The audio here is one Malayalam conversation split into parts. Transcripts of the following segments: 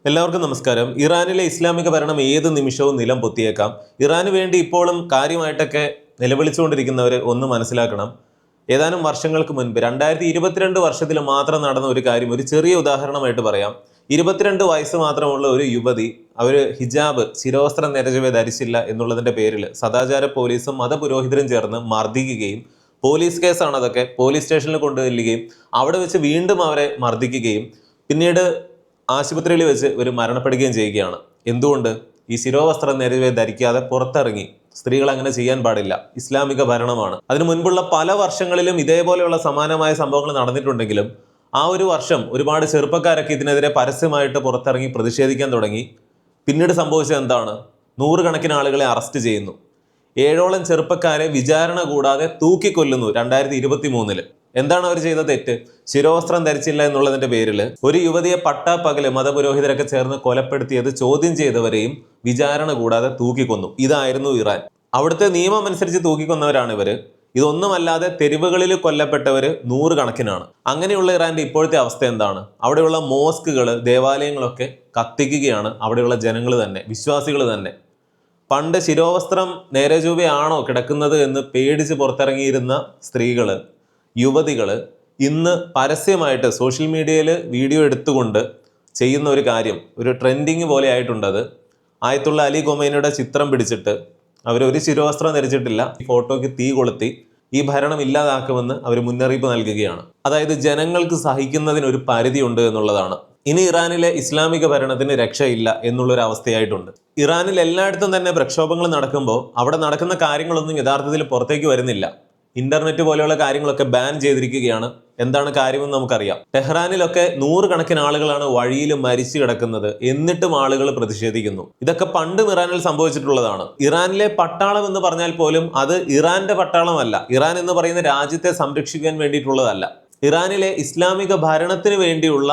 എല്ലാവർക്കും നമസ്കാരം. ഇറാനിലെ ഇസ്ലാമിക ഭരണം ഏത് നിമിഷവും നിലം പൊത്തിയേക്കാം. ഇറാന് വേണ്ടി ഇപ്പോഴും കാര്യമായിട്ടൊക്കെ നിലവിളിച്ചുകൊണ്ടിരിക്കുന്നവർ ഒന്ന് മനസ്സിലാക്കണം. ഏതാനും വർഷങ്ങൾക്ക് മുൻപ് 2022 വർഷത്തിൽ മാത്രം നടന്ന ഒരു കാര്യം ഒരു ചെറിയ ഉദാഹരണമായിട്ട് പറയാം. 22 വയസ്സ് മാത്രമുള്ള ഒരു യുവതി അവർ ഹിജാബ് ശിരോവസ്ത്രം നേരെ ധരിച്ചില്ല എന്നുള്ളതിന്റെ പേരിൽ സദാചാര പോലീസും മതപുരോഹിതരും ചേർന്ന് മർദ്ദിക്കുകയും, പോലീസ് കേസാണ് അതൊക്കെ, പോലീസ് സ്റ്റേഷനിൽ കൊണ്ടുവരികയും അവിടെ വെച്ച് വീണ്ടും അവരെ മർദ്ദിക്കുകയും പിന്നീട് ആശുപത്രിയിൽ വെച്ച് ഒരു മരണപ്പെടുകയും ചെയ്യുകയാണ്. എന്തുകൊണ്ട്? ഈ ശിരോവസ്ത്രം നേരെ ധരിക്കാതെ പുറത്തിറങ്ങി. സ്ത്രീകൾ അങ്ങനെ ചെയ്യാൻ പാടില്ല, ഇസ്ലാമിക ഭരണമാണ്. അതിനു മുൻപുള്ള പല വർഷങ്ങളിലും ഇതേപോലെയുള്ള സമാനമായ സംഭവങ്ങൾ നടന്നിട്ടുണ്ടെങ്കിലും ആ ഒരു വർഷം ഒരുപാട് ചെറുപ്പക്കാരൊക്കെ ഇതിനെതിരെ പരസ്യമായിട്ട് പുറത്തിറങ്ങി പ്രതിഷേധിക്കാൻ തുടങ്ങി. പിന്നീട് സംഭവിച്ചത് എന്താണ്? നൂറുകണക്കിന് ആളുകളെ അറസ്റ്റ് ചെയ്യുന്നു. 7ഓളം ചെറുപ്പക്കാരെ വിചാരണ കൂടാതെ തൂക്കിക്കൊല്ലുന്നു 2023. എന്താണ് അവർ ചെയ്ത തെറ്റ്? ശിരോവസ്ത്രം ധരിച്ചില്ല എന്നുള്ളതിന്റെ പേരിൽ ഒരു യുവതിയെ പട്ടാപ്പകല് മതപുരോഹിതരൊക്കെ ചേർന്ന് കൊലപ്പെടുത്തിയത് ചോദ്യം ചെയ്തവരെയും വിചാരണ കൂടാതെ തൂക്കിക്കൊന്നു. ഇതായിരുന്നു ഇറാൻ. അവിടുത്തെ നിയമം അനുസരിച്ച് തൂക്കിക്കൊന്നവരാണ് ഇവര്. ഇതൊന്നുമല്ലാതെ തെരുവുകളിൽ കൊല്ലപ്പെട്ടവര് നൂറുകണക്കിനാണ്. അങ്ങനെയുള്ള ഇറാന്റെ ഇപ്പോഴത്തെ അവസ്ഥ എന്താണ്? അവിടെയുള്ള മോസ്കുകൾ, ദേവാലയങ്ങളൊക്കെ കത്തിക്കുകയാണ് അവിടെയുള്ള ജനങ്ങൾ തന്നെ, വിശ്വാസികൾ തന്നെ. പണ്ട് ശിരോവസ്ത്രം നേരെ ചൊവ്വയാണോ കിടക്കുന്നത് എന്ന് പേടിച്ച് പുറത്തിറങ്ങിയിരുന്ന സ്ത്രീകള്, യുവതികൾ ഇന്ന് പരസ്യമായിട്ട് സോഷ്യൽ മീഡിയയിൽ വീഡിയോ എടുത്തുകൊണ്ട് ചെയ്യുന്ന ഒരു കാര്യം, ഒരു ട്രെൻഡിങ് പോലെ ആയിട്ടുണ്ടത്. ആയത്തുള്ള അലി ഖൊമൈനിയുടെ ചിത്രം പിടിച്ചിട്ട് അവരൊരു ശിരോവസ്ത്രം ധരിച്ചിട്ടില്ല, ഫോട്ടോയ്ക്ക് തീ കൊളുത്തി ഈ ഭരണം ഇല്ലാതാക്കുമെന്ന് അവർ മുന്നറിയിപ്പ് നൽകുകയാണ്. അതായത് ജനങ്ങൾക്ക് സഹിക്കുന്നതിന് ഒരു പരിധി ഉണ്ട് എന്നുള്ളതാണ്. ഇനി ഇറാനിലെ ഇസ്ലാമിക ഭരണത്തിന് രക്ഷയില്ല എന്നുള്ളൊരു അവസ്ഥയായിട്ടുണ്ട്. ഇറാനിൽ എല്ലായിടത്തും തന്നെ പ്രക്ഷോഭങ്ങൾ നടക്കുമ്പോൾ അവിടെ നടക്കുന്ന കാര്യങ്ങളൊന്നും യഥാർത്ഥത്തിൽ പുറത്തേക്ക് വരുന്നില്ല. ഇന്റർനെറ്റ് പോലെയുള്ള കാര്യങ്ങളൊക്കെ ബാൻ ചെയ്തിരിക്കുകയാണ്. എന്താണ് കാര്യമെന്ന് നമുക്കറിയാം. ടെഹ്റാനിലൊക്കെ നൂറുകണക്കിന് ആളുകളാണ് വഴിയിൽ മരിച്ചു കിടക്കുന്നത്. എന്നിട്ടും ആളുകൾ പ്രതിഷേധിക്കുന്നു. ഇതൊക്കെ പണ്ടും ഇറാനിൽ സംഭവിച്ചിട്ടുള്ളതാണ്. ഇറാനിലെ പട്ടാളം എന്ന് പറഞ്ഞാൽ പോലും അത് ഇറാന്റെ പട്ടാളമല്ല. ഇറാൻ എന്ന് പറയുന്ന രാജ്യത്തെ സംരക്ഷിക്കാൻ വേണ്ടിയിട്ടുള്ളതല്ല. ഇറാനിലെ ഇസ്ലാമിക ഭരണത്തിന് വേണ്ടിയുള്ള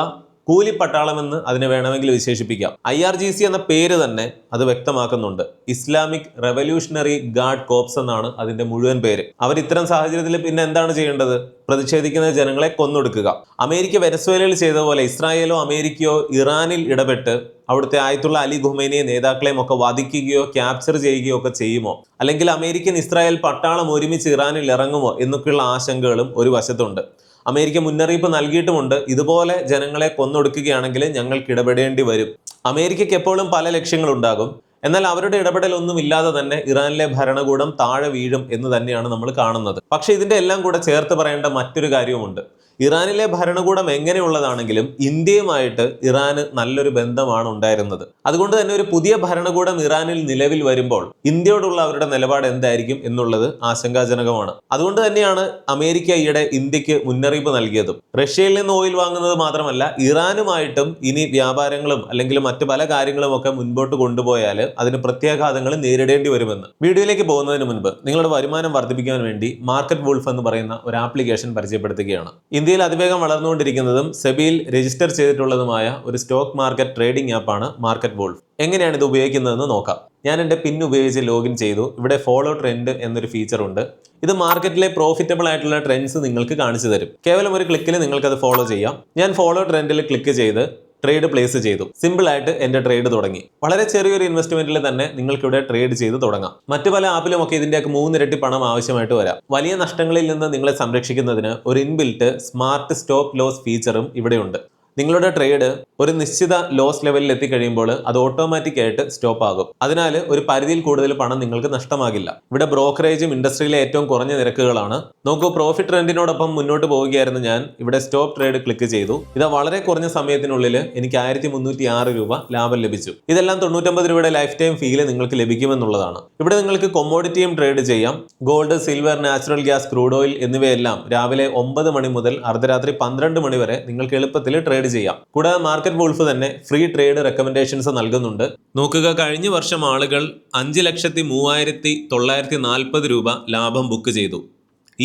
കൂലിപ്പട്ടാളമെന്ന് അതിനെ വേണമെങ്കിൽ വിശേഷിപ്പിക്കാം. IRGC എന്ന പേര് തന്നെ അത് വ്യക്തമാക്കുന്നുണ്ട്. ഇസ്ലാമിക് റെവല്യൂഷണറി ഗാർഡ് കോപ്സ് എന്നാണ് അതിന്റെ മുഴുവൻ പേര്. അവർ ഇത്തരം സാഹചര്യത്തിൽ പിന്നെ എന്താണ് ചെയ്യേണ്ടത്? പ്രതിഷേധിക്കുന്ന ജനങ്ങളെ കൊന്നൊടുക്കുക. അമേരിക്ക വെനസ്വേലയിൽ ചെയ്ത പോലെ ഇസ്രായേലോ അമേരിക്കയോ ഇറാനിൽ ഇടപെട്ട് അവിടുത്തെ ആയത്തുള്ള അലി ഖൊമൈനിയെ നേതാക്കളെയും ഒക്കെ വധിക്കുകയോ ക്യാപ്ചർ ചെയ്യുകയോ ഒക്കെ ചെയ്യുമോ? അല്ലെങ്കിൽ അമേരിക്കൻ ഇസ്രായേൽ പട്ടാളം ഒരുമിച്ച് ഇറാനിൽ ഇറങ്ങുമോ എന്നൊക്കെയുള്ള ആശങ്കകളും ഒരു വശത്തുണ്ട്. അമേരിക്ക മുന്നറിയിപ്പ് നൽകിയിട്ടുമുണ്ട്, ഇതുപോലെ ജനങ്ങളെ കൊന്നൊടുക്കുകയാണെങ്കിൽ ഞങ്ങൾക്ക് ഇടപെടേണ്ടി വരും. അമേരിക്കയ്ക്ക് എപ്പോഴും പല ലക്ഷ്യങ്ങളുണ്ടാകും. എന്നാൽ അവരുടെ ഇടപെടൽ ഒന്നും ഇല്ലാതെ തന്നെ ഇറാനിലെ ഭരണകൂടം താഴെ വീഴും എന്ന് തന്നെയാണ് നമ്മൾ കാണുന്നത്. പക്ഷെ ഇതിന്റെ എല്ലാം കൂടെ ചേർത്ത് പറയേണ്ട മറ്റൊരു കാര്യവുമുണ്ട്. ഇറാനിലെ ഭരണകൂടം എങ്ങനെയുള്ളതാണെങ്കിലും ഇന്ത്യയുമായിട്ട് ഇറാന് നല്ലൊരു ബന്ധമാണ് ഉണ്ടായിരുന്നത്. അതുകൊണ്ട് തന്നെ ഒരു പുതിയ ഭരണകൂടം ഇറാനിൽ നിലവിൽ വരുമ്പോൾ ഇന്ത്യയോടുള്ള അവരുടെ നിലപാട് എന്തായിരിക്കും എന്നുള്ളത് ആശങ്കാജനകമാണ്. അതുകൊണ്ട് തന്നെയാണ് അമേരിക്ക ഈയിടെ ഇന്ത്യക്ക് മുന്നറിയിപ്പ് നൽകിയതും. റഷ്യയിൽ നിന്ന് ഓയിൽ വാങ്ങുന്നത് മാത്രമല്ല, ഇറാനുമായിട്ടും ഇനി വ്യാപാരങ്ങളും അല്ലെങ്കിൽ മറ്റു പല കാര്യങ്ങളും ഒക്കെ മുൻപോട്ട് കൊണ്ടുപോയാൽ അതിന് പ്രത്യാഘാതങ്ങൾ നേരിടേണ്ടി വരുമെന്ന്. വീഡിയോയിലേക്ക് പോകുന്നതിന് മുൻപ് നിങ്ങളുടെ വരുമാനം വർദ്ധിപ്പിക്കാൻ വേണ്ടി മാർക്കറ്റ് വൂൾഫ് എന്ന് പറയുന്ന ഒരു ആപ്ലിക്കേഷൻ പരിചയപ്പെടുത്തുകയാണ്. ഇന്ത്യയിൽ അതിവേഗം വളർന്നുകൊണ്ടിരിക്കുന്നതും സെബിയിൽ രജിസ്റ്റർ ചെയ്തിട്ടുള്ളതുമായ ഒരു സ്റ്റോക്ക് മാർക്കറ്റ് ട്രേഡിംഗ് ആപ്പാണ് മാർക്കറ്റ് വൂൾഫ്. എങ്ങനെയാണ് ഇത് ഉപയോഗിക്കുന്നതെന്ന് നോക്കാം. ഞാൻ എൻ്റെ പിൻ ഉപയോഗിച്ച് ലോഗിൻ ചെയ്തു. ഇവിടെ ഫോളോ ട്രെൻഡ് എന്നൊരു ഫീച്ചർ ഉണ്ട്. ഇത് മാർക്കറ്റിലെ പ്രോഫിറ്റബിൾ ആയിട്ടുള്ള ട്രെൻഡ്സ് നിങ്ങൾക്ക് കാണിച്ചു തരും. കേവലം ഒരു ക്ലിക്കിൽ നിങ്ങൾക്ക് അത് ഫോളോ ചെയ്യാം. ഞാൻ ഫോളോ ട്രെൻഡിൽ ക്ലിക്ക് ചെയ്ത് ട്രേഡ് പ്ലേസ് ചെയ്തു. സിമ്പിൾ ആയിട്ട് എന്റെ ട്രേഡ് തുടങ്ങി. വളരെ ചെറിയൊരു ഇൻവെസ്റ്റ്മെന്റിൽ തന്നെ നിങ്ങൾക്ക് ഇവിടെ ട്രേഡ് ചെയ്ത് തുടങ്ങാം. മറ്റു പല ആപ്പിലും ഒക്കെ ഇതിന്റെയൊക്കെ 3 ഇരട്ടി പണം ആവശ്യമായിട്ട് വരാം. വലിയ നഷ്ടങ്ങളിൽ നിന്ന് നിങ്ങളെ സംരക്ഷിക്കുന്നതിന് ഒരു ഇൻബിൽറ്റ് സ്മാർട്ട് സ്റ്റോപ്പ് ലോസ് ഫീച്ചറും ഇവിടെയുണ്ട്. നിങ്ങളുടെ ട്രേഡ് ഒരു നിശ്ചിത ലോസ് ലെവലിൽ എത്തിക്കഴിയുമ്പോൾ അത് ഓട്ടോമാറ്റിക് ആയിട്ട് സ്റ്റോപ്പ് ആകും. അതിനാൽ ഒരു പരിധിയിൽ കൂടുതൽ പണം നിങ്ങൾക്ക് നഷ്ടമാകില്ല. ഇവിടെ ബ്രോക്കറേജും ഇൻഡസ്ട്രിയിലെ ഏറ്റവും കുറഞ്ഞ നിരക്കുകളാണ്. നോക്കൂ, പ്രോഫിറ്റ് ട്രെൻഡിനോടൊപ്പം മുന്നോട്ട് പോവുകയായിരുന്നു ഞാൻ. ഇവിടെ സ്റ്റോപ്പ് ട്രേഡ് ക്ലിക്ക് ചെയ്തു. ഇത് വളരെ കുറഞ്ഞ സമയത്തിനുള്ളിൽ എനിക്ക് 1306 രൂപ ലാഭം ലഭിച്ചു. ഇതെല്ലാം 99 രൂപയുടെ ലൈഫ് ടൈം ഫീല് നിങ്ങൾക്ക് ലഭിക്കുമെന്നുള്ളതാണ്. ഇവിടെ നിങ്ങൾക്ക് കൊമ്മോഡിറ്റിയും ട്രേഡ് ചെയ്യാം. Gold, silver, natural gas, crude oil എന്നിവയെല്ലാം രാവിലെ 9 മണി മുതൽ അർദ്ധരാത്രി 12 മണി വരെ നിങ്ങൾക്ക് എളുപ്പത്തിൽ ട്രേഡ് ചെയ്യാം. കൂടാതെ മാർക്കറ്റ് വൂൾഫ് തന്നെ ഫ്രീ ട്രേഡ് റെക്കമെൻഡേഷൻസ് നൽകുന്നുണ്ട്. നോക്കുക, കഴിഞ്ഞ വർഷം ആളുകൾ 5,03,940 രൂപ ലാഭം ബുക്ക് ചെയ്തു.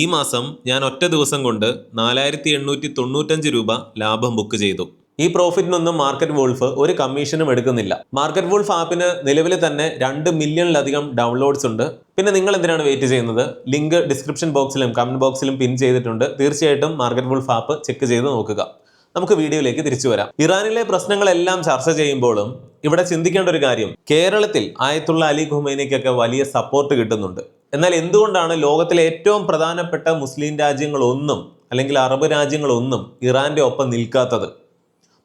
ഈ മാസം ഞാൻ ഒറ്റ ദിവസം കൊണ്ട് 4,895 രൂപ ലാഭം ബുക്ക് ചെയ്തു. ഈ പ്രോഫിറ്റിനൊന്നും മാർക്കറ്റ് വൂൾഫ് ഒരു കമ്മീഷനും എടുക്കുന്നില്ല. മാർക്കറ്റ് വൂൾഫ് ആപ്പിന് നിലവിൽ തന്നെ 2 മില്യണിലധികം ഡൗൺലോഡ്സ് ഉണ്ട്. പിന്നെ നിങ്ങൾ എന്തിനാണ് വെയിറ്റ് ചെയ്യുന്നത്? ലിങ്ക് ഡിസ്ക്രിപ്ഷൻ ബോക്സിലും കമന്റ് ബോക്സിലും പിൻ ചെയ്തിട്ടുണ്ട്. തീർച്ചയായിട്ടും മാർക്കറ്റ് വൂൾഫ് ആപ്പ് ചെക്ക് ചെയ്ത് നോക്കുക. നമുക്ക് വീഡിയോയിലേക്ക് തിരിച്ചു വരാം. ഇറാനിലെ പ്രശ്നങ്ങളെല്ലാം ചർച്ച ചെയ്യുമ്പോഴും ഇവിടെ ചിന്തിക്കേണ്ട ഒരു കാര്യം, കേരളത്തിൽ ആയത്തുള്ള അലി ഖുമൈനിക്കൊക്കെ വലിയ സപ്പോർട്ട് കിട്ടുന്നുണ്ട്. എന്നാൽ എന്തുകൊണ്ടാണ് ലോകത്തിലെ ഏറ്റവും പ്രധാനപ്പെട്ട മുസ്ലിം രാജ്യങ്ങളൊന്നും അല്ലെങ്കിൽ അറബ് രാജ്യങ്ങളൊന്നും ഇറാന്റെ ഒപ്പം നിൽക്കാത്തത്?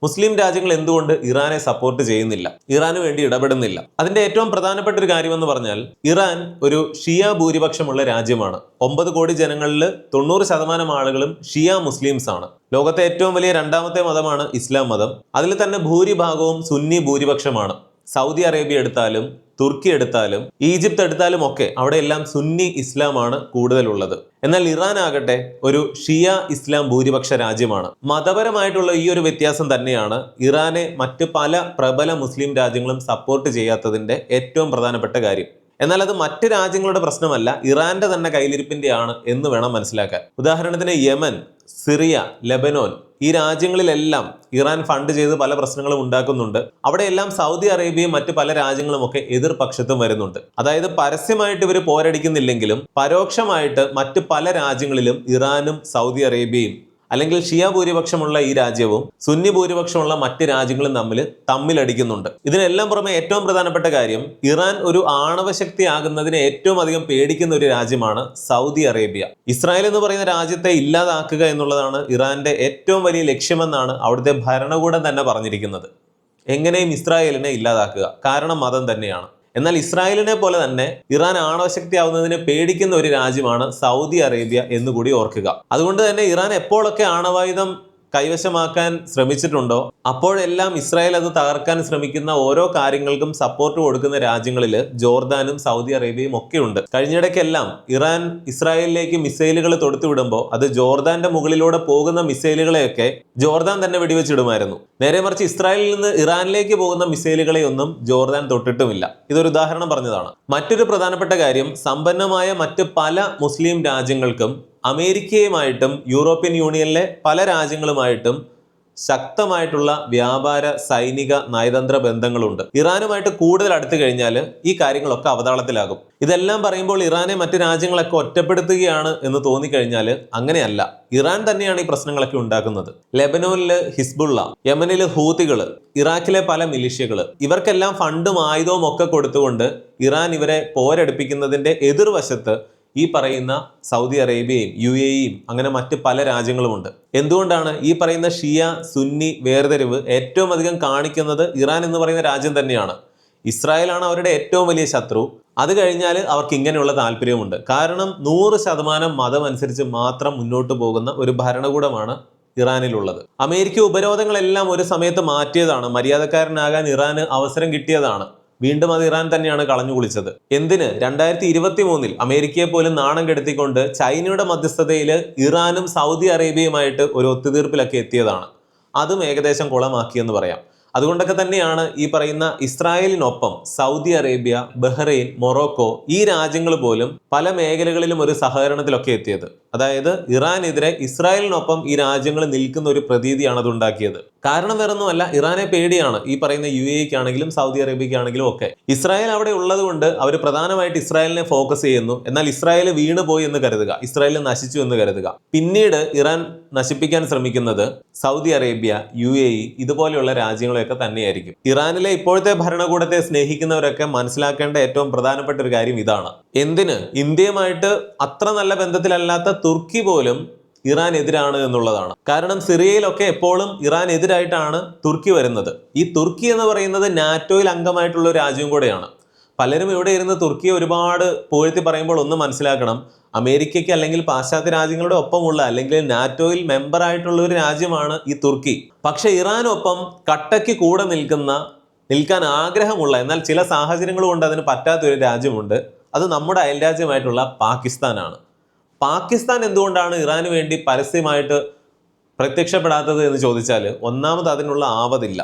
മുസ്ലിം രാജ്യങ്ങൾ എന്തുകൊണ്ട് ഇറാനെ സപ്പോർട്ട് ചെയ്യുന്നില്ല, ഇറാന് വേണ്ടി ഇടപെടുന്നില്ല? അതിന്റെ ഏറ്റവും പ്രധാനപ്പെട്ട ഒരു കാര്യമെന്ന് പറഞ്ഞാൽ, ഇറാൻ ഒരു ഷിയ ഭൂരിപക്ഷമുള്ള രാജ്യമാണ്. 9 കോടി ജനങ്ങളിൽ 90% ആളുകളും ഷിയ മുസ്ലിംസ് ആണ്. ലോകത്തെ ഏറ്റവും വലിയ രണ്ടാമത്തെ മതമാണ് ഇസ്ലാം മതം. അതിൽ തന്നെ ഭൂരിഭാഗവും സുന്നി ഭൂരിപക്ഷമാണ്. സൗദി അറേബ്യ എടുത്താലും തുർക്കി എടുത്താലും ഈജിപ്ത് എടുത്താലും ഒക്കെ അവിടെ എല്ലാം സുന്നി ഇസ്ലാമാണ് കൂടുതലുള്ളത്. എന്നാൽ ഇറാൻ ആകട്ടെ ഒരു ഷിയ ഇസ്ലാം ഭൂരിപക്ഷ രാജ്യമാണ്. മതപരമായിട്ടുള്ള ഈ ഒരു വ്യത്യാസം തന്നെയാണ് ഇറാനെ മറ്റ് പല പ്രബല മുസ്ലിം രാജ്യങ്ങളും സപ്പോർട്ട് ചെയ്യാത്തതിന്റെ ഏറ്റവും പ്രധാനപ്പെട്ട കാര്യം. എന്നാൽ അത് മറ്റ് രാജ്യങ്ങളുടെ പ്രശ്നമല്ല, ഇറാന്റെ തന്നെ കയ്യിലിരിപ്പിന്റെയാണ് എന്ന് വേണം മനസ്സിലാക്കാൻ. ഉദാഹരണത്തിന് യമൻ, സിറിയ, ലെബനോൻ ഈ രാജ്യങ്ങളിലെല്ലാം ഇറാൻ ഫണ്ട് ചെയ്ത് പല പ്രശ്നങ്ങളും ഉണ്ടാക്കുന്നുണ്ട്. അവിടെയെല്ലാം സൗദി അറേബ്യയും മറ്റ് പല രാജ്യങ്ങളും ഒക്കെ എതിർപക്ഷത്തും വരുന്നുണ്ട്. അതായത് പരസ്യമായിട്ട് ഇവർ പോരടിക്കുന്നില്ലെങ്കിലും പരോക്ഷമായിട്ട് മറ്റ് പല രാജ്യങ്ങളിലും ഇറാനും സൗദി അറേബ്യയും അല്ലെങ്കിൽ ഷിയ ഭൂരിപക്ഷമുള്ള ഈ രാജ്യവും സുന്നി ഭൂരിപക്ഷമുള്ള മറ്റ് രാജ്യങ്ങളും തമ്മിലടിക്കുന്നുണ്ട്. ഇതിനെല്ലാം പുറമെ ഏറ്റവും പ്രധാനപ്പെട്ട കാര്യം, ഇറാൻ ഒരു ആണവശക്തി ആകുന്നതിനെ ഏറ്റവും അധികം പേടിക്കുന്ന ഒരു രാജ്യമാണ് സൗദി അറേബ്യ. ഇസ്രായേൽ എന്ന് പറയുന്ന രാജ്യത്തെ ഇല്ലാതാക്കുക എന്നുള്ളതാണ് ഇറാന്റെ ഏറ്റവും വലിയ ലക്ഷ്യമെന്നാണ് അവിടുത്തെ ഭരണകൂടം തന്നെ പറഞ്ഞിരിക്കുന്നത്. എങ്ങനെയും ഇസ്രായേലിനെ ഇല്ലാതാക്കുക, കാരണം മതം തന്നെയാണ്. എന്നാൽ ഇസ്രായേലിനെ പോലെ തന്നെ ഇറാൻ ആണവശക്തി ആവുന്നതിനെ പേടിക്കുന്ന ഒരു രാജ്യമാണ് സൗദി അറേബ്യ എന്നുകൂടി ഓർക്കുക. അതുകൊണ്ട് തന്നെ ഇറാൻ എപ്പോഴൊക്കെ ആണവായുധം കൈവശമാക്കാൻ ശ്രമിച്ചിട്ടുണ്ടോ അപ്പോഴെല്ലാം ഇസ്രായേൽ അത് തകർക്കാൻ ശ്രമിക്കുന്ന ഓരോ കാര്യങ്ങൾക്കും സപ്പോർട്ട് കൊടുക്കുന്ന രാജ്യങ്ങളിൽ ജോർദാനും സൗദി അറേബ്യയും ഒക്കെ ഉണ്ട്. കഴിഞ്ഞിടയ്ക്കെല്ലാം ഇറാൻ ഇസ്രായേലിലേക്ക് മിസൈലുകൾ തൊടുത്തുവിടുമ്പോൾ അത് ജോർദാന്റെ മുകളിലൂടെ പോകുന്ന മിസൈലുകളെയൊക്കെ ജോർദാൻ തന്നെ വെടിവെച്ചിടുമായിരുന്നു. നേരെ മറിച്ച് ഇസ്രായേലിൽ നിന്ന് ഇറാനിലേക്ക് പോകുന്ന മിസൈലുകളെ ഒന്നും ജോർദാൻ തൊട്ടിട്ടുമില്ല. ഇതൊരു ഉദാഹരണം പറഞ്ഞതാണ്. മറ്റൊരു പ്രധാനപ്പെട്ട കാര്യം, സമ്പന്നമായ മറ്റ് പല മുസ്ലിം രാജ്യങ്ങൾക്കും അമേരിക്കയുമായിട്ടും യൂറോപ്യൻ യൂണിയനിലെ പല രാജ്യങ്ങളുമായിട്ടും ശക്തമായിട്ടുള്ള വ്യാപാര, സൈനിക, നയതന്ത്ര ബന്ധങ്ങളുണ്ട്. ഇറാനുമായിട്ട് കൂടുതൽ അടുത്തു കഴിഞ്ഞാൽ ഈ കാര്യങ്ങളൊക്കെ അവതാളത്തിലാകും. ഇതെല്ലാം പറയുമ്പോൾ ഇറാനെ മറ്റു രാജ്യങ്ങളൊക്കെ ഒറ്റപ്പെടുത്തുകയാണ് എന്ന് തോന്നിക്കഴിഞ്ഞാൽ അങ്ങനെയല്ല. ഇറാൻ തന്നെയാണ് ഈ പ്രശ്നങ്ങളൊക്കെ ഉണ്ടാക്കുന്നത്. ലെബനോനില് ഹിസ്ബുള്ള, യമനില് ഹൂതികള്, ഇറാഖിലെ പല മിലിഷ്യകൾ, ഇവർക്കെല്ലാം ഫണ്ടും ആയുധവും ഒക്കെ കൊടുത്തുകൊണ്ട് ഇറാൻ ഇവരെ പോരടിപ്പിക്കുന്നതിന്റെ എതിർവശത്ത് ഈ പറയുന്ന സൗദി അറേബ്യയും UAEയും അങ്ങനെ മറ്റ് പല രാജ്യങ്ങളുമുണ്ട്. എന്തുകൊണ്ടാണ് ഈ പറയുന്ന ഷിയ സുന്നി വേർതിരിവ് ഏറ്റവും അധികം കാണിക്കുന്നത്? ഇറാൻ എന്ന് പറയുന്ന രാജ്യം തന്നെയാണ്. ഇസ്രായേലാണ് അവരുടെ ഏറ്റവും വലിയ ശത്രു. അത് കഴിഞ്ഞാൽ അവർക്ക് ഇങ്ങനെയുള്ള താല്പര്യമുണ്ട്. കാരണം 100% മതം അനുസരിച്ച് മാത്രം മുന്നോട്ട് പോകുന്ന ഒരു ഭരണകൂടമാണ് ഇറാനിലുള്ളത്. അമേരിക്ക ഉപരോധങ്ങളെല്ലാം ഒരു സമയത്ത് മാറ്റിയതാണ്. മര്യാദക്കാരനാകാൻ ഇറാന് അവസരം കിട്ടിയതാണ്. വീണ്ടും അത് ഇറാൻ തന്നെയാണ് കളഞ്ഞു കുളിച്ചത്. എന്തിന്? 2023 അമേരിക്കയെ പോലും നാണം കെടുത്തിക്കൊണ്ട് ചൈനയുടെ മധ്യസ്ഥതയിൽ ഇറാനും സൗദി അറേബ്യയുമായിട്ട് ഒരു ഒത്തുതീർപ്പിലൊക്കെ എത്തിയതാണ്. അതും ഏകദേശം കുളമാക്കിയെന്ന് പറയാം. അതുകൊണ്ടൊക്കെ തന്നെയാണ് ഈ പറയുന്ന ഇസ്രായേലിനൊപ്പം സൗദി അറേബ്യ, ബഹ്റൈൻ, മൊറോക്കോ ഈ രാജ്യങ്ങൾ പോലും പല മേഖലകളിലും ഒരു സഹകരണത്തിലൊക്കെ എത്തിയത്. അതായത് ഇറാനെതിരെ ഇസ്രായേലിനൊപ്പം ഈ രാജ്യങ്ങൾ നിൽക്കുന്ന ഒരു പ്രതീതിയാണ് അത് ഉണ്ടാക്കിയത്. കാരണം വേറൊന്നുമല്ല, ഇറാനെ പേടിയാണ് ഈ പറയുന്ന UAEക്കാണെങ്കിലും സൗദി അറേബ്യക്കാണെങ്കിലും ഒക്കെ. ഇസ്രായേൽ അവിടെ ഉള്ളത് കൊണ്ട് അവർ പ്രധാനമായിട്ട് ഇസ്രായേലിനെ ഫോക്കസ് ചെയ്യുന്നു. എന്നാൽ ഇസ്രായേൽ വീണുപോയി എന്ന് കരുതുക, ഇസ്രായേൽ നശിച്ചു എന്ന് കരുതുക. പിന്നീട് ഇറാൻ നശിപ്പിക്കാൻ ശ്രമിക്കുന്നത് സൗദി അറേബ്യ, UAE ഇതുപോലെയുള്ള രാജ്യങ്ങളെയൊക്കെ തന്നെയായിരിക്കും. ഇറാനിലെ ഇപ്പോഴത്തെ ഭരണകൂടത്തെ സ്നേഹിക്കുന്നവരൊക്കെ മനസ്സിലാക്കേണ്ട ഏറ്റവും പ്രധാനപ്പെട്ട ഒരു കാര്യം ഇതാണ്. എന്തിന്? ഇന്ത്യയുമായിട്ട് അത്ര നല്ല ബന്ധത്തിലല്ലാത്ത തുർക്കി പോലും ഇറാൻ എതിരാണ് എന്നുള്ളതാണ്. കാരണം സിറിയയിലൊക്കെ എപ്പോഴും ഇറാൻ എതിരായിട്ടാണ് തുർക്കി വരുന്നത്. ഈ തുർക്കി എന്ന് പറയുന്നത് നാറ്റോയിൽ അംഗമായിട്ടുള്ള ഒരു രാജ്യം കൂടെയാണ്. പലരും ഇവിടെ ഇരുന്ന് തുർക്കിയെ ഒരുപാട് പുകഴ്ത്തി പറയുമ്പോൾ ഒന്ന് മനസ്സിലാക്കണം, അമേരിക്കയ്ക്ക് അല്ലെങ്കിൽ പാശ്ചാത്യ രാജ്യങ്ങളുടെ ഒപ്പമുള്ള അല്ലെങ്കിൽ നാറ്റോയിൽ മെമ്പറായിട്ടുള്ള ഒരു രാജ്യമാണ് ഈ തുർക്കി. പക്ഷെ ഇറാനൊപ്പം കട്ടയ്ക്ക് കൂടെ നിൽക്കാൻ ആഗ്രഹമുള്ള, എന്നാൽ ചില സാഹചര്യങ്ങൾ കൊണ്ട് അതിന് പറ്റാത്തൊരു രാജ്യമുണ്ട്. അത് നമ്മുടെ അയൽരാജ്യമായിട്ടുള്ള പാകിസ്ഥാനാണ്. പാകിസ്ഥാൻ എന്തുകൊണ്ടാണ് ഇറാന് വേണ്ടി പരസ്യമായിട്ട് പ്രത്യക്ഷപ്പെടാത്തത് എന്ന് ചോദിച്ചാൽ, ഒന്നാമത് അതിനുള്ള ആവതില്ല.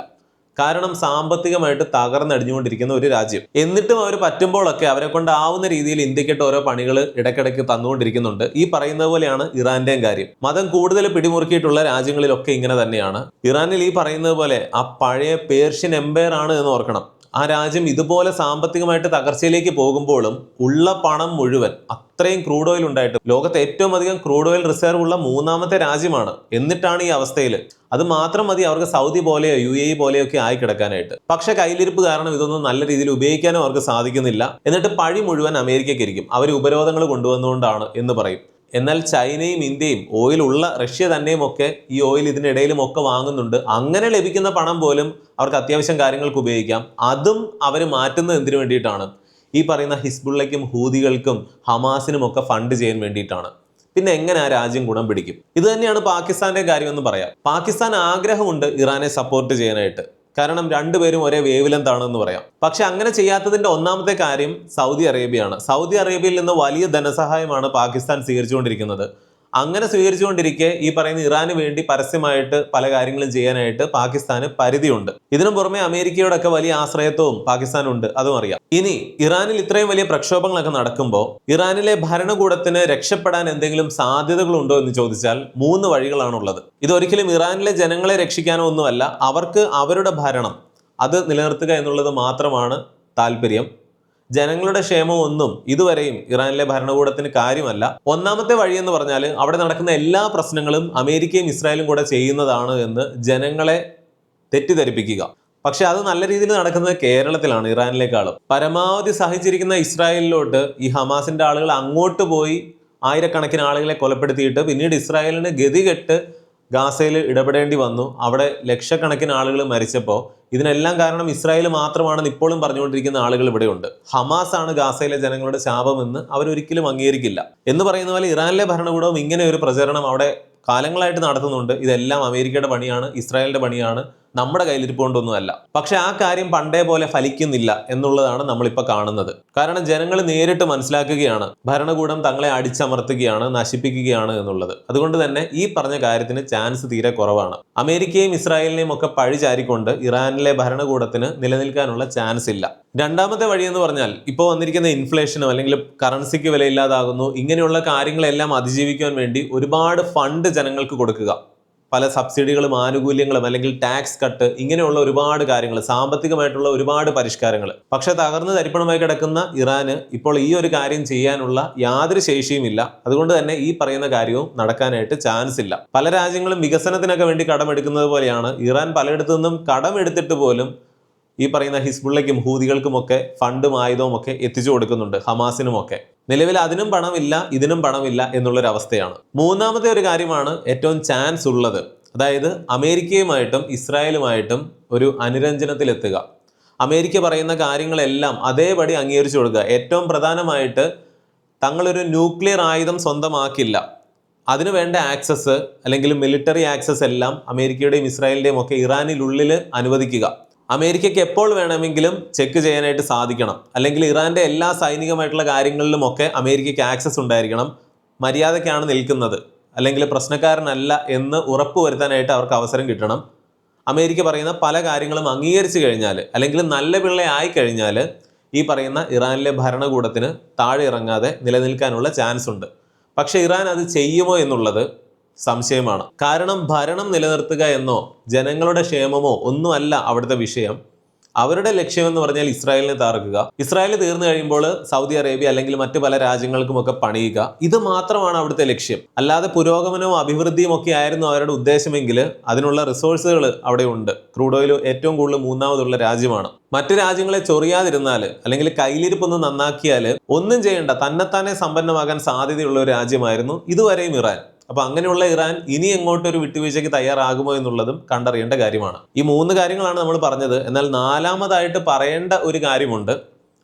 കാരണം സാമ്പത്തികമായിട്ട് തകർന്നടിഞ്ഞുകൊണ്ടിരിക്കുന്ന ഒരു രാജ്യം. എന്നിട്ടും അവർ പറ്റുമ്പോഴൊക്കെ അവരെ കൊണ്ടാവുന്ന രീതിയിൽ ഇന്ത്യക്കിട്ട് ഓരോ പണികൾ ഇടയ്ക്കിടയ്ക്ക് തന്നുകൊണ്ടിരിക്കുന്നുണ്ട്. ഈ പറയുന്നത് പോലെയാണ് ഇറാന്റെയും കാര്യം. മതം കൂടുതൽ പിടിമുറുക്കിയിട്ടുള്ള രാജ്യങ്ങളിലൊക്കെ ഇങ്ങനെ തന്നെയാണ്. ഇറാനിൽ ഈ പറയുന്നത് പോലെ ആ പഴയ പേർഷ്യൻ എംപയർ ആണ് എന്ന് ഓർക്കണം. ആ രാജ്യം ഇതുപോലെ സാമ്പത്തികമായിട്ട് തകർച്ചയിലേക്ക് പോകുമ്പോഴും ഉള്ള പണം മുഴുവൻ, അത്രയും ക്രൂഡ് ഓയിൽ ഉണ്ടായിട്ട് ലോകത്തെ ഏറ്റവും അധികം ക്രൂഡ് ഓയിൽ റിസർവ് ഉള്ള 3ാമത്തെ രാജ്യമാണ്. എന്നിട്ടാണ് ഈ അവസ്ഥയിൽ. അത് മാത്രം മതി അവർക്ക് സൗദി പോലെയോ UAE പോലെയോ ഒക്കെ ആയി കിടക്കാനായിട്ട്. പക്ഷെ കയ്യിലിരിപ്പ് കാരണം ഇതൊന്നും നല്ല രീതിയിൽ ഉപയോഗിക്കാനും അവർക്ക് സാധിക്കുന്നില്ല. എന്നിട്ട് പഴി മുഴുവൻ അമേരിക്കയ്ക്കിരിക്കും. അവർ ഉപരോധങ്ങൾ കൊണ്ടുവന്നുകൊണ്ടാണ് എന്ന് പറയും. എന്നാൽ ചൈനയും ഇന്ത്യയും ഓയിൽ ഉള്ള റഷ്യ തന്നെയും ഒക്കെ ഈ ഓയിൽ ഇതിനിടയിലും ഒക്കെ വാങ്ങുന്നുണ്ട്. അങ്ങനെ ലഭിക്കുന്ന പണം പോലും അവർക്ക് അത്യാവശ്യം കാര്യങ്ങൾക്ക് ഉപയോഗിക്കാം. അതും അവർ മാറ്റുന്നത് എന്തിനു വേണ്ടിയിട്ടാണ്? ഈ പറയുന്ന ഹിസ്ബുള്ളയ്ക്കും ഹൂതികൾക്കും ഹമാസിനും ഒക്കെ ഫണ്ട് ചെയ്യാൻ വേണ്ടിയിട്ടാണ്. പിന്നെ എങ്ങനെ ആ രാജ്യം ഗുണം പിടിക്കും? ഇത് തന്നെയാണ് പാകിസ്ഥാന്റെ കാര്യമെന്ന് പറയാം. പാകിസ്ഥാൻ ആഗ്രഹമുണ്ട് ഇറാനെ സപ്പോർട്ട് ചെയ്യാനായിട്ട്. കാരണം രണ്ടുപേരും ഒരേ വേവ് ലെങ്ത് ആണെന്ന് പറയാം. പക്ഷെ അങ്ങനെ ചെയ്യാത്തതിന്റെ ഒന്നാമത്തെ കാര്യം സൗദി അറേബ്യയാണ്. സൗദി അറേബ്യയിൽ നിന്ന് വലിയ ധനസഹായമാണ് പാകിസ്ഥാൻ സ്വീകരിച്ചുകൊണ്ടിരിക്കുന്നത്. അങ്ങനെ സ്വീകരിച്ചുകൊണ്ടിരിക്കെ ഈ പറയുന്ന ഇറാന് വേണ്ടി പരസ്യമായിട്ട് പല കാര്യങ്ങളും ചെയ്യാനായിട്ട് പാകിസ്ഥാന് പരിധിയുണ്ട്. ഇതിനു പുറമെ അമേരിക്കയോടൊക്കെ വലിയ ആശ്രയത്വവും പാകിസ്ഥാനുണ്ട്, അതും അറിയാം. ഇനി ഇറാനിൽ ഇത്രയും വലിയ പ്രക്ഷോഭങ്ങളൊക്കെ നടക്കുമ്പോൾ ഇറാനിലെ ഭരണകൂടത്തിന് രക്ഷപ്പെടാൻ എന്തെങ്കിലും സാധ്യതകളുണ്ടോ എന്ന് ചോദിച്ചാൽ 3 വഴികളാണുള്ളത്. ഇതൊരിക്കലും ഇറാനിലെ ജനങ്ങളെ രക്ഷിക്കാനോ ഒന്നുമല്ല. അവർക്ക് അവരുടെ ഭരണം അത് നിലനിർത്തുക എന്നുള്ളത് മാത്രമാണ് താല്പര്യം. ജനങ്ങളുടെ ക്ഷേമമൊന്നും ഇതുവരെയും ഇറാനിലെ ഭരണകൂടത്തിന് കാര്യമല്ല. ഒന്നാമത്തെ വഴി എന്ന് പറഞ്ഞാൽ അവിടെ നടക്കുന്ന എല്ലാ പ്രശ്നങ്ങളും അമേരിക്കയും ഇസ്രായേലും കൂടെ ചെയ്യുന്നതാണ് എന്ന് ജനങ്ങളെ തെറ്റിദ്ധരിപ്പിക്കുക. പക്ഷെ അത് നല്ല രീതിയിൽ നടക്കുന്നത് കേരളത്തിലാണ് ഇറാനിലേക്കാളും. പരമാവധി സഹിച്ചിരിക്കുന്ന ഇസ്രായേലിലോട്ട് ഈ ഹമാസിന്റെ ആളുകൾ അങ്ങോട്ട് പോയി ആയിരക്കണക്കിന് ആളുകളെ കൊലപ്പെടുത്തിയിട്ട് പിന്നീട് ഇസ്രായേലിന് ഗതികെട്ട് ഗാസയിൽ ഇടപെടേണ്ടി വന്നു. അവിടെ ലക്ഷക്കണക്കിന് ആളുകൾ മരിച്ചപ്പോൾ ഇതിനെല്ലാം കാരണം ഇസ്രായേൽ മാത്രമാണെന്ന് ഇപ്പോഴും പറഞ്ഞുകൊണ്ടിരിക്കുന്ന ആളുകൾ ഇവിടെയുണ്ട്. ഹമാസ് ആണ് ഗാസയിലെ ജനങ്ങളുടെ ശാപമെന്ന് അവരൊരിക്കലും അംഗീകരിക്കില്ല. എന്ന് പറയുന്ന പോലെ ഇറാനിലെ ഭരണകൂടവും ഇങ്ങനെ ഒരു പ്രചരണം അവിടെ കാലങ്ങളായിട്ട് നടത്തുന്നുണ്ട്. ഇതെല്ലാം അമേരിക്കയുടെ പണിയാണ്, ഇസ്രായേലിന്റെ പണിയാണ്, നമ്മുടെ കയ്യിലിരിപ്പുകൊണ്ടൊന്നുമല്ല. പക്ഷെ ആ കാര്യം പണ്ടേ പോലെ ഫലിക്കുന്നില്ല എന്നുള്ളതാണ് നമ്മളിപ്പോൾ കാണുന്നത്. കാരണം ജനങ്ങൾ നേരിട്ട് മനസ്സിലാക്കുകയാണ് ഭരണകൂടം തങ്ങളെ അടിച്ചമർത്തുകയാണ്, നശിപ്പിക്കുകയാണ് എന്നുള്ളത്. അതുകൊണ്ട് തന്നെ ഈ പറഞ്ഞ കാര്യത്തിന് ചാൻസ് തീരെ കുറവാണ്. അമേരിക്കയും ഇസ്രായേലിനെയും ഒക്കെ പഴിചാരിക്കൊണ്ട് ഇറാനിലെ ഭരണകൂടത്തിന് നിലനിൽക്കാനുള്ള ചാൻസ് ഇല്ല. രണ്ടാമത്തെ വഴി എന്ന് പറഞ്ഞാൽ ഇപ്പോൾ വന്നിരിക്കുന്ന ഇൻഫ്ലേഷനോ അല്ലെങ്കിൽ കറൻസിക്ക് വിലയില്ലാതാകുന്നു, ഇങ്ങനെയുള്ള കാര്യങ്ങളെല്ലാം അതിജീവിക്കാൻ വേണ്ടി ഒരുപാട് ഫണ്ട് ജനങ്ങൾക്ക് കൊടുക്കുക. പല സബ്സിഡികളും ആനുകൂല്യങ്ങളും അല്ലെങ്കിൽ ടാക്സ് കട്ട്, ഇങ്ങനെയുള്ള ഒരുപാട് കാര്യങ്ങൾ, സാമ്പത്തികമായിട്ടുള്ള ഒരുപാട് പരിഷ്കാരങ്ങൾ. പക്ഷെ തകർന്ന് തരിപ്പണമായി കിടക്കുന്ന ഇറാന് ഇപ്പോൾ ഈ ഒരു കാര്യം ചെയ്യാനുള്ള യാതൊരു ശേഷിയുമില്ല. അതുകൊണ്ട് തന്നെ ഈ പറയുന്ന കാര്യവും നടക്കാനായിട്ട് ചാൻസ് ഇല്ല. പല രാജ്യങ്ങളും വികസനത്തിനൊക്കെ വേണ്ടി കടമെടുക്കുന്നത് പോലെയാണ് ഇറാൻ പലയിടത്തു നിന്നും കടമെടുത്തിട്ട് പോലും ഈ പറയുന്ന ഹിസ്ബുള്ളയ്ക്കും ഹൂതികൾക്കുമൊക്കെ ഫണ്ടും ആയുധവും ഒക്കെ എത്തിച്ചു കൊടുക്കുന്നുണ്ട്, ഹമാസിനുമൊക്കെ. നിലവിൽ അതിനും പണമില്ല, ഇതിനും പണമില്ല എന്നുള്ളൊരവസ്ഥയാണ്. മൂന്നാമത്തെ ഒരു കാര്യമാണ് ഏറ്റവും ചാൻസ് ഉള്ളത്. അതായത് അമേരിക്കയുമായിട്ടും ഇസ്രായേലുമായിട്ടും ഒരു അനുരഞ്ജനത്തിലെത്തുക. അമേരിക്ക പറയുന്ന കാര്യങ്ങളെല്ലാം അതേപടി അംഗീകരിച്ചു കൊടുക്കുക. ഏറ്റവും പ്രധാനമായിട്ട് തങ്ങളൊരു ന്യൂക്ലിയർ ആയുധം സ്വന്തമാക്കില്ല, അതിനു വേണ്ട ആക്സസ് അല്ലെങ്കിൽ മിലിറ്ററി ആക്സസ് എല്ലാം അമേരിക്കയുടെയും ഇസ്രായേലിന്റെയും ഒക്കെ ഇറാനിനുള്ളിൽ അനുവദിക്കുക. അമേരിക്കയ്ക്ക് എപ്പോൾ വേണമെങ്കിലും ചെക്ക് ചെയ്യാനായിട്ട് സാധിക്കണം. അല്ലെങ്കിൽ ഇറാന്റെ എല്ലാ സൈനികമായിട്ടുള്ള കാര്യങ്ങളിലും ഒക്കെ അമേരിക്കയ്ക്ക് ആക്സസ് ഉണ്ടായിരിക്കണം. മര്യാദയ്ക്കാണ് നിൽക്കുന്നത്, അല്ലെങ്കിൽ പ്രശ്നക്കാരനല്ല എന്ന് ഉറപ്പുവരുത്താനായിട്ട് അവർക്ക് അവസരം കിട്ടണം. അമേരിക്ക പറയുന്ന പല കാര്യങ്ങളും അംഗീകരിച്ചു കഴിഞ്ഞാൽ, അല്ലെങ്കിൽ നല്ല പിള്ളയായി കഴിഞ്ഞാൽ ഈ പറയുന്ന ഇറാനിലെ ഭരണകൂടത്തിന് താഴെ ഇറങ്ങാതെ നിലനിൽക്കാനുള്ള ചാൻസ് ഉണ്ട്. പക്ഷെ ഇറാൻ അത് ചെയ്യുമോ എന്നുള്ളത് സംശയമാണ്. കാരണം ഭരണം നിലനിർത്തുക എന്നോ ജനങ്ങളുടെ ക്ഷേമമോ ഒന്നുമല്ല അവിടുത്തെ വിഷയം. അവരുടെ ലക്ഷ്യം എന്ന് പറഞ്ഞാൽ ഇസ്രായേലിനെ തകർക്കുക. ഇസ്രായേൽ തീർന്നു കഴിയുമ്പോൾ സൗദി അറേബ്യ അല്ലെങ്കിൽ മറ്റു പല രാജ്യങ്ങൾക്കുമൊക്കെ പണിയുക. ഇത് മാത്രമാണ് അവിടുത്തെ ലക്ഷ്യം. അല്ലാതെ പുരോഗമനവും അഭിവൃദ്ധിയും ഒക്കെ ആയിരുന്നു അവരുടെ ഉദ്ദേശമെങ്കിൽ അതിനുള്ള റിസോഴ്സുകൾ അവിടെ ഉണ്ട്. ക്രൂഡ് ഓയിൽ ഏറ്റവും കൂടുതൽ 3ാമതുള്ള രാജ്യമാണ്. മറ്റു രാജ്യങ്ങളെ ചൊറിയാതിരുന്നാൽ അല്ലെങ്കിൽ കയ്യിലിരിപ്പൊന്ന് നന്നാക്കിയാൽ ഒന്നും ചെയ്യേണ്ട, തന്നെത്താനെ സമ്പന്നമാകാൻ സാധ്യതയുള്ള ഒരു രാജ്യമായിരുന്നു ഇതുവരെയും ഇറാൻ. അപ്പൊ അങ്ങനെയുള്ള ഇറാൻ ഇനി എങ്ങോട്ടൊരു വിട്ടുവീഴ്ചയ്ക്ക് തയ്യാറാകുമോ എന്നുള്ളതും കണ്ടറിയേണ്ട കാര്യമാണ്. ഈ 3 കാര്യങ്ങളാണ് നമ്മൾ പറഞ്ഞത്. എന്നാൽ 4ാമതായിട്ട് പറയേണ്ട ഒരു കാര്യമുണ്ട്.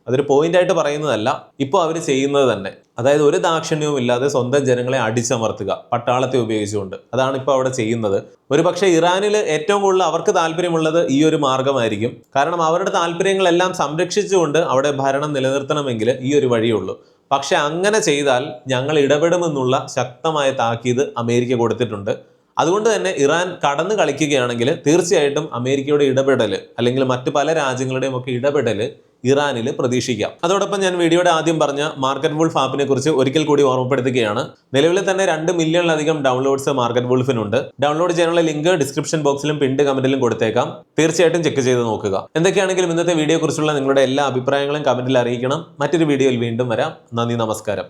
അതൊരു പോയിന്റായിട്ട് പറയുന്നതല്ല, ഇപ്പോൾ അവർ ചെയ്യുന്നത് തന്നെ. അതായത് ഒരു ദാക്ഷിണ്യവും ഇല്ലാതെ സ്വന്തം ജനങ്ങളെ അടിച്ചമർത്തുക, പട്ടാളത്തെ ഉപയോഗിച്ചുകൊണ്ട്. അതാണ് ഇപ്പോൾ അവിടെ ചെയ്യുന്നത്. ഒരു പക്ഷേ ഇറാനിൽ ഏറ്റവും കൂടുതൽ അവർക്ക് താല്പര്യമുള്ളത് ഈ ഒരു മാർഗമായിരിക്കും. കാരണം അവരുടെ താല്പര്യങ്ങളെല്ലാം സംരക്ഷിച്ചുകൊണ്ട് അവിടെ ഭരണം നിലനിർത്തണമെങ്കിൽ ഈ ഒരു വഴിയുള്ളൂ. പക്ഷെ അങ്ങനെ ചെയ്താൽ ഞങ്ങൾ ഇടപെടുമെന്നുള്ള ശക്തമായ താക്കീത് അമേരിക്ക കൊടുത്തിട്ടുണ്ട്. അതുകൊണ്ട് തന്നെ ഇറാൻ കടന്നു കളിക്കുകയാണെങ്കിൽ തീർച്ചയായിട്ടും അമേരിക്കയുടെ ഇടപെടൽ അല്ലെങ്കിൽ മറ്റു പല രാജ്യങ്ങളുടെയും ഒക്കെ ഇടപെടൽ ഇറാനിൽ പ്രതീക്ഷിക്കാം. അതോടൊപ്പം ഞാൻ വീഡിയോയുടെ ആദ്യം പറഞ്ഞ മാർക്കറ്റ് വുൾഫ് ആപ്പിനെ കുറിച്ച് ഒരിക്കൽ കൂടി ഓർമ്മപ്പെടുത്തുകയാണ്. നിലവിൽ തന്നെ 2 മില്യണിലധികം ഡൗൺലോഡ്സ് മാർക്കറ്റ് വുൾഫിനുണ്ട്. ഡൗൺലോഡ് ചെയ്യാനുള്ള ലിങ്ക് ഡിസ്ക്രിപ്ഷൻ ബോക്സിലും പിൻഡ് കമന്റിലും കൊടുത്തേക്കാം. തീർച്ചയായിട്ടും ചെക്ക് ചെയ്ത് നോക്കുക. എന്തൊക്കെയാണെങ്കിലും ഇന്നത്തെ വീഡിയോയെ കുറിച്ചുള്ള നിങ്ങളുടെ എല്ലാ അഭിപ്രായങ്ങളും കമന്റിൽ അറിയിക്കണം. മറ്റൊരു വീഡിയോയിൽ വീണ്ടും വരാം. നന്ദി, നമസ്കാരം.